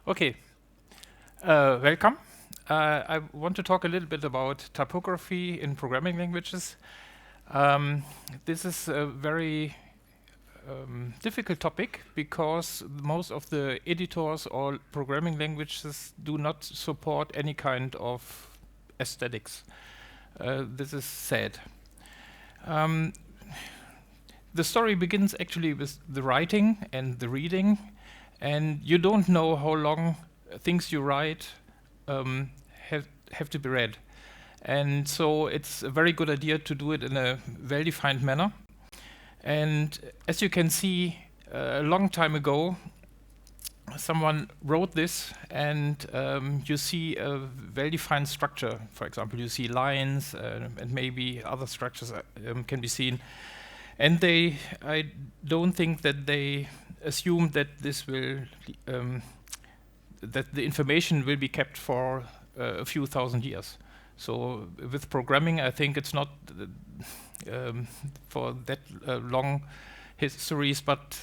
Okay, welcome. I want to talk a little bit about typography in programming languages. Um, this is a very difficult topic because most of the editors or programming languages do not support any kind of aesthetics. This is sad. Um, the story begins actually with the writing and the reading, and you don't know how long things you write um, have to be read. And so it's a very good idea to do it in a well-defined manner. And as you can see, a long time ago, someone wrote this, and you see a well-defined structure. For example, you see lines, and maybe other structures can be seen. And I don't think that they assume that this will, that the information will be kept for a few thousand years. So with programming, I think it's not for that long histories, but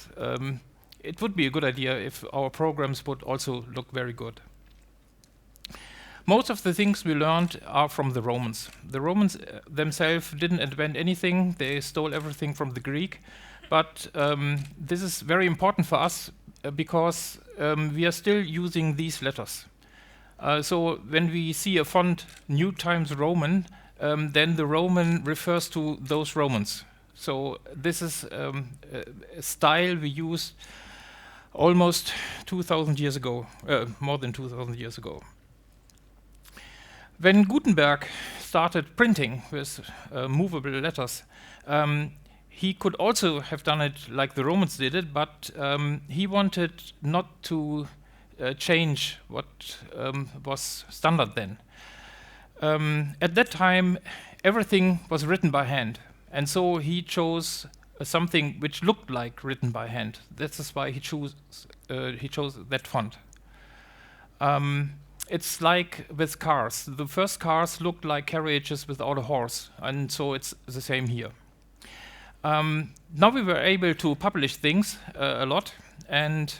it would be a good idea if our programs would also look very good. Most of the things we learned are from the Romans. The Romans themselves didn't invent anything. They stole everything from the Greek. But this is very important for us because we are still using these letters. So when we see a font New Times Roman, then the Roman refers to those Romans. So this is a style we used almost 2,000 years ago, more than 2,000 years ago. When Gutenberg started printing with movable letters, he could also have done it like the Romans did it, but he wanted not to change what was standard then. At that time, everything was written by hand, and so he chose something which looked like written by hand. This is why he chose that font. It's like with cars. The first cars looked like carriages without a horse, and so it's the same here. Now we were able to publish things a lot, and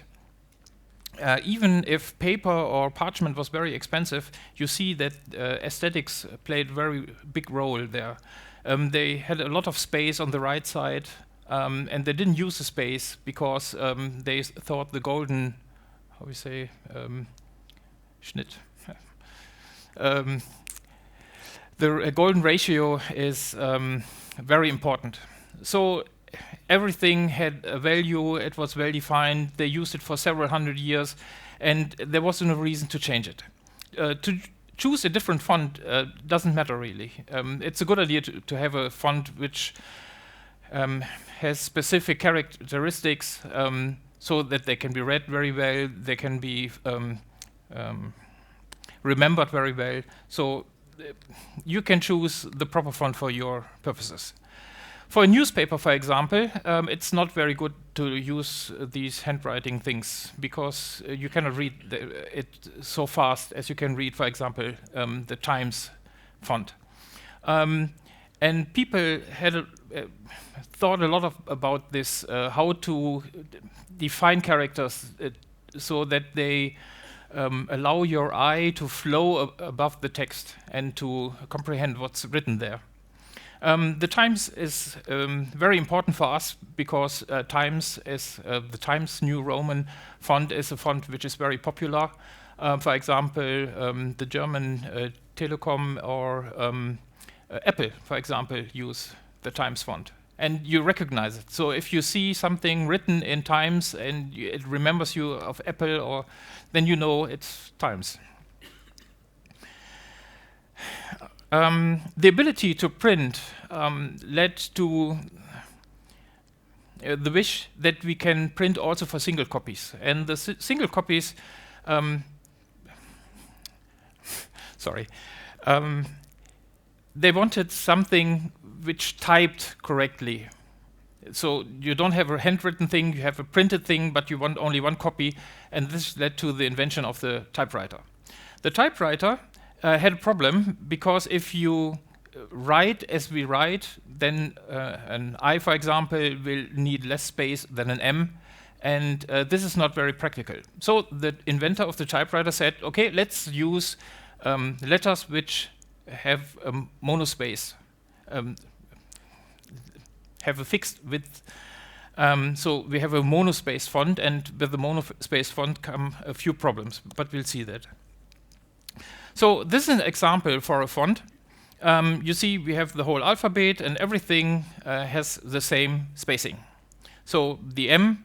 even if paper or parchment was very expensive, you see that aesthetics played a very big role there. They had a lot of space on the right side, and they didn't use the space because they thought the golden, how we say, Schnitt. The golden ratio is very important. So everything had a value, it was well defined, they used it for several hundred years, and there was no reason to change it. To choose a different font doesn't matter really. It's a good idea to have a font which has specific characteristics so that they can be read very well, they can be remembered very well. So you can choose the proper font for your purposes. For a newspaper, for example, it's not very good to use these handwriting things because you cannot read it so fast as you can read, for example, the Times font. And people had thought a lot about this, how to define characters so that they allow your eye to flow above the text and to comprehend what's written there. The Times is very important for us because Times is the Times New Roman font is a font which is very popular. For example, the German Telekom or Apple, for example, use the Times font. And you recognize it. So if you see something written in Times and it remembers you of Apple, or then you know it's Times. The ability to print led to the wish that we can print also for single copies. And the single copies, they wanted something which typed correctly. So you don't have a handwritten thing, you have a printed thing, but you want only one copy, and this led to the invention of the typewriter. The typewriter had a problem because if you write as we write, then an I, for example, will need less space than an M, And this is not very practical. So the inventor of the typewriter said, okay, let's use letters which have a monospace, have a fixed width. So we have a monospace font, and with the monospace font come a few problems, but we'll see that. So this is an example for a font. You see we have the whole alphabet, and everything has the same spacing. So the M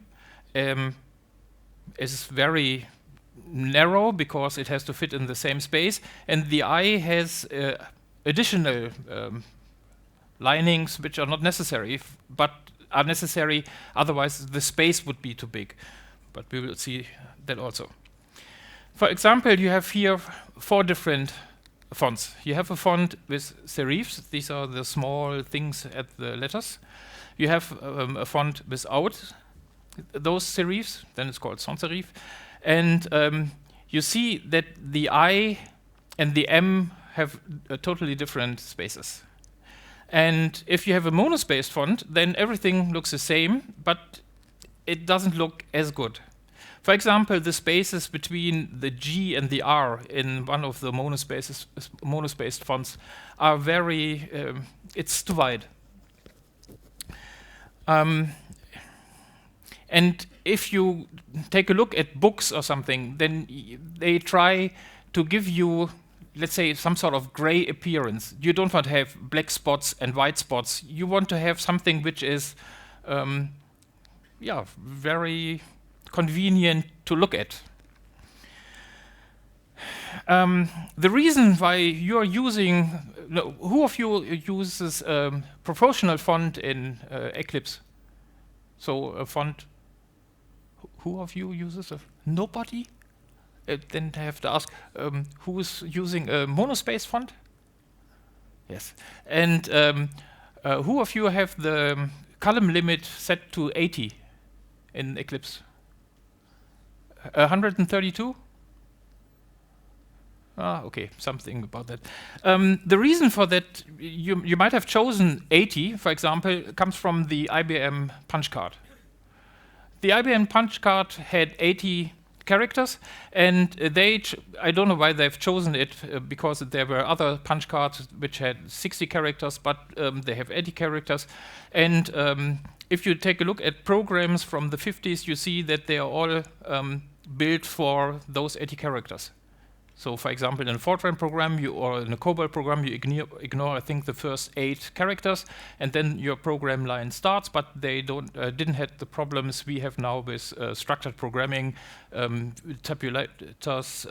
is very narrow because it has to fit in the same space, and the I has additional linings which are not necessary, but are necessary, otherwise the space would be too big. But we will see that also. For example, you have here 4 different fonts. You have a font with serifs. These are the small things at the letters. You have a font without those serifs, then it's called sans serif. And you see that the I and the M have totally different spaces. And if you have a monospaced font, then everything looks the same, but it doesn't look as good. For example, the spaces between the G and the R in one of the monospaced fonts are very, it's too wide. And if you take a look at books or something, then they try to give you, let's say, some sort of gray appearance. You don't want to have black spots and white spots. You want to have something which is, very convenient to look at. The reason why you're using, who of you uses proportional font in Eclipse? So a font, who of you uses a, nobody? Then I have to ask, who is using a monospace font? Yes. And who of you have the column limit set to 80 in Eclipse? 132? Ah, okay, something about that. The reason for that, you might have chosen 80, for example, comes from the IBM punch card. The IBM punch card had 80 characters, and I don't know why they've chosen it, because there were other punch cards which had 60 characters, but they have 80 characters. And if you take a look at programs from the 50s, you see that they are all built for those 80 characters. So, for example, in a Fortran program or in a COBOL program, you ignore, I think, the first 8 characters, and then your program line starts. But they didn't have the problems we have now with structured programming, tabulators,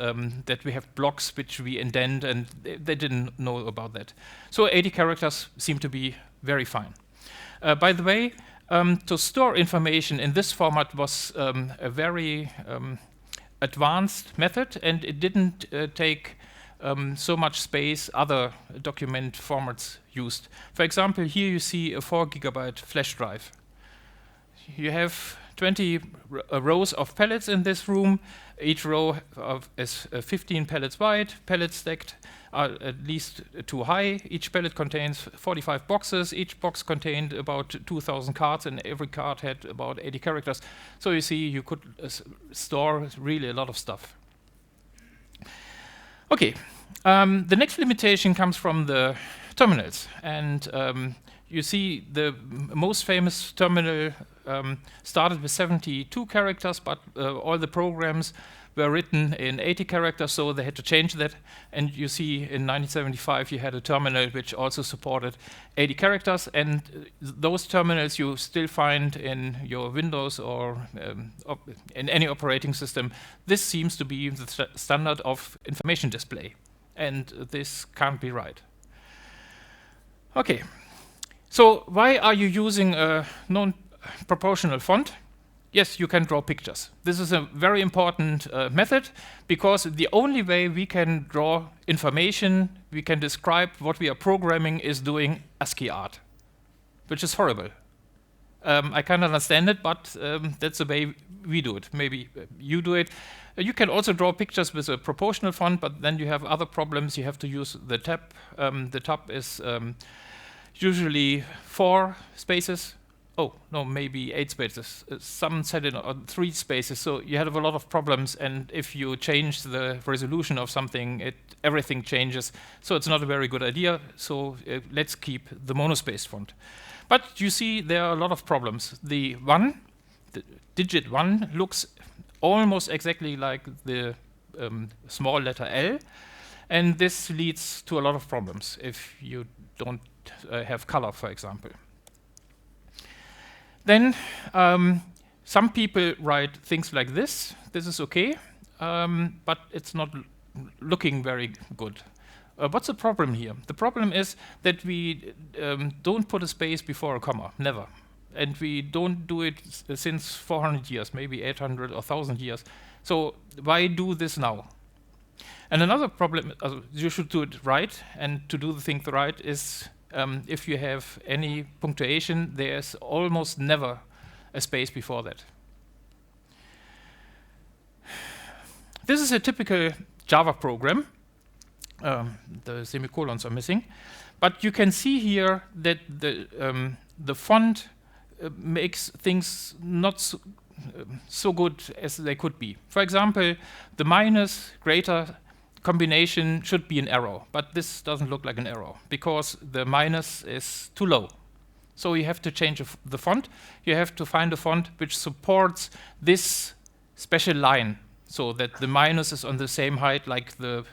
that we have blocks which we indent, and they didn't know about that. So 80 characters seem to be very fine. By the way, to store information in this format was a very advanced method, and it didn't take so much space other document formats used. For example, here you see a 4 GB flash drive. You have 20 rows of pallets in this room. Each row is 15 pallets wide. Pallets stacked are at least 2 high. Each pallet contains 45 boxes. Each box contained about 2,000 cards, and every card had about 80 characters. So you see, you could store really a lot of stuff. Okay, the next limitation comes from the terminals, and you see the most famous terminal started with 72 characters, but all the programs were written in 80 characters, so they had to change that. And you see in 1975 you had a terminal which also supported 80 characters, and those terminals you still find in your Windows or in any operating system. This seems to be the standard of information display, and this can't be right. Okay, so why are you using a non-proportional font? Yes, you can draw pictures. This is a very important method, because the only way we can draw information, we can describe what we are programming, is doing ASCII art, which is horrible. I can't understand it, but that's the way we do it. Maybe you do it. You can also draw pictures with a proportional font, but then you have other problems. You have to use the tab. The tab is usually 4 spaces oh, no, maybe 8 spaces. Some set it on 3 spaces, so you have a lot of problems, and if you change the resolution of something, everything changes. So it's not a very good idea, so let's keep the monospaced font. But you see there are a lot of problems. The digit 1 looks almost exactly like the small letter L, and this leads to a lot of problems if you don't have color, for example. Then some people write things like this. This is okay, but it's not looking very good. What's the problem here? The problem is that we don't put a space before a comma, never. And we don't do it since 400 years, maybe 800 or 1,000 years. So why do this now? And another problem, you should do it right, and to do the thing right is if you have any punctuation, there's almost never a space before that. This is a typical Java program. The semicolons are missing. But you can see here that the font makes things not so good as they could be. For example, the minus greater combination should be an arrow, but this doesn't look like an arrow because the minus is too low. So you have to change the font. You have to find a font which supports this special line so that the minus is on the same height like the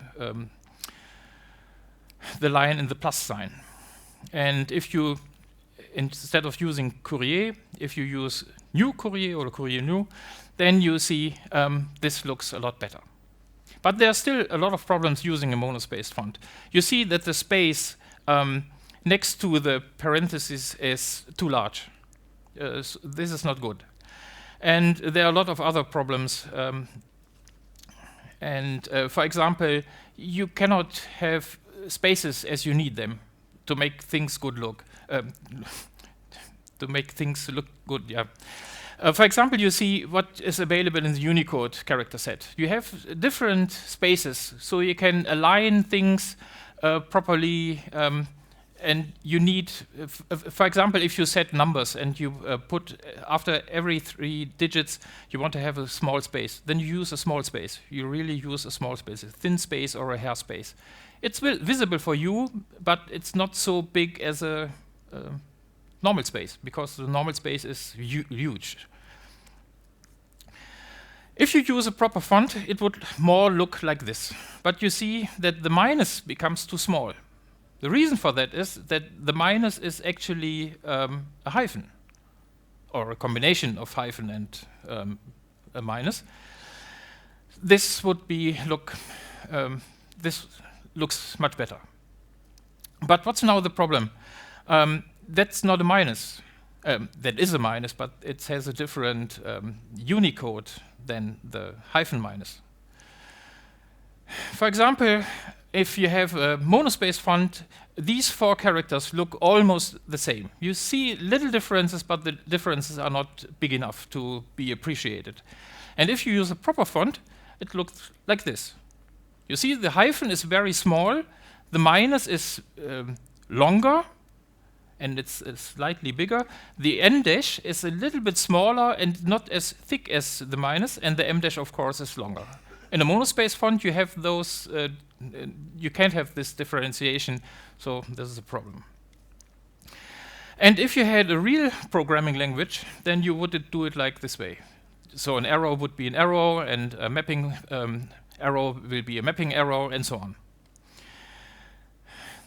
line in the plus sign. And if you, instead of using Courier, if you use New Courier or Courier New, then you see this looks a lot better. But there are still a lot of problems using a monospaced font. You see that the space next to the parentheses is too large. So this is not good. And there are a lot of other problems. For example, you cannot have spaces as you need them to make things good look. To make things look good, yeah. For example, you see what is available in the Unicode character set. You have different spaces, so you can align things properly, and you need, for example, if you set numbers and you put after every 3 digits, you want to have a small space, then you use a small space. You really use a small space, a thin space or a hair space. It's visible for you, but it's not so big as a normal space, because the normal space is huge. If you use a proper font, it would more look like this. But you see that the minus becomes too small. The reason for that is that the minus is actually a hyphen, or a combination of hyphen and a minus. This would be this looks much better. But what's now the problem? That's not a minus. That is a minus, but it has a different Unicode than the hyphen minus. For example, if you have a monospaced font, these 4 characters look almost the same. You see little differences, but the differences are not big enough to be appreciated. And if you use a proper font, it looks like this. You see the hyphen is very small, the minus is longer, and it's slightly bigger. The n dash is a little bit smaller and not as thick as the minus, and the m dash, of course, is longer. In a monospaced font, you have those. You can't have this differentiation, so this is a problem. And if you had a real programming language, then you would do it like this way. So an arrow would be an arrow, and a mapping arrow will be a mapping arrow, and so on.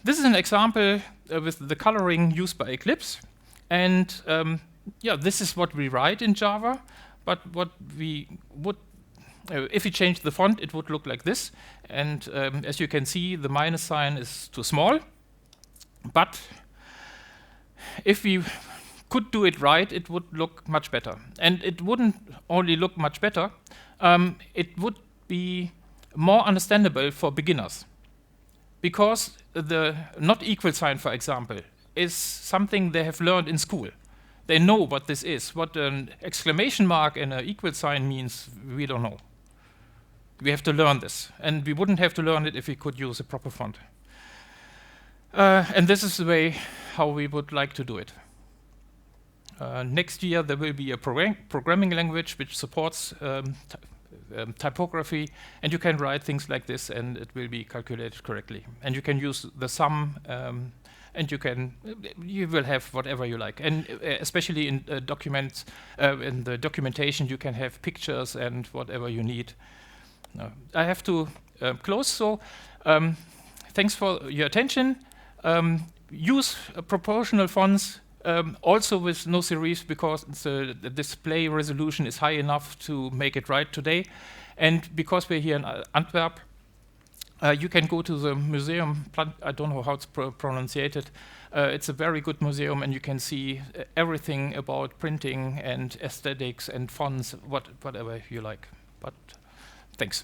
This is an example with the coloring used by Eclipse, and yeah, this is what we write in Java. But what we would, if we change the font, it would look like this. And as you can see, the minus sign is too small. But if we could do it right, it would look much better. And it wouldn't only look much better; it would be more understandable for beginners. Because the not equal sign, for example, is something they have learned in school. They know what this is. What an exclamation mark and an equal sign means, we don't know. We have to learn this. And we wouldn't have to learn it if we could use a proper font. And this is the way how we would like to do it. Next year there will be a programming language which supports typography, and you can write things like this and it will be calculated correctly. And you can use the sum, and you will have whatever you like. And especially in documents, in the documentation, you can have pictures and whatever you need. I have to close, so thanks for your attention. Use proportional fonts, also with no serif, because the display resolution is high enough to make it right today. And because we're here in Antwerp, you can go to the museum. I don't know how it's pronounced. It's a very good museum, and you can see everything about printing and aesthetics and fonts, whatever you like. But thanks.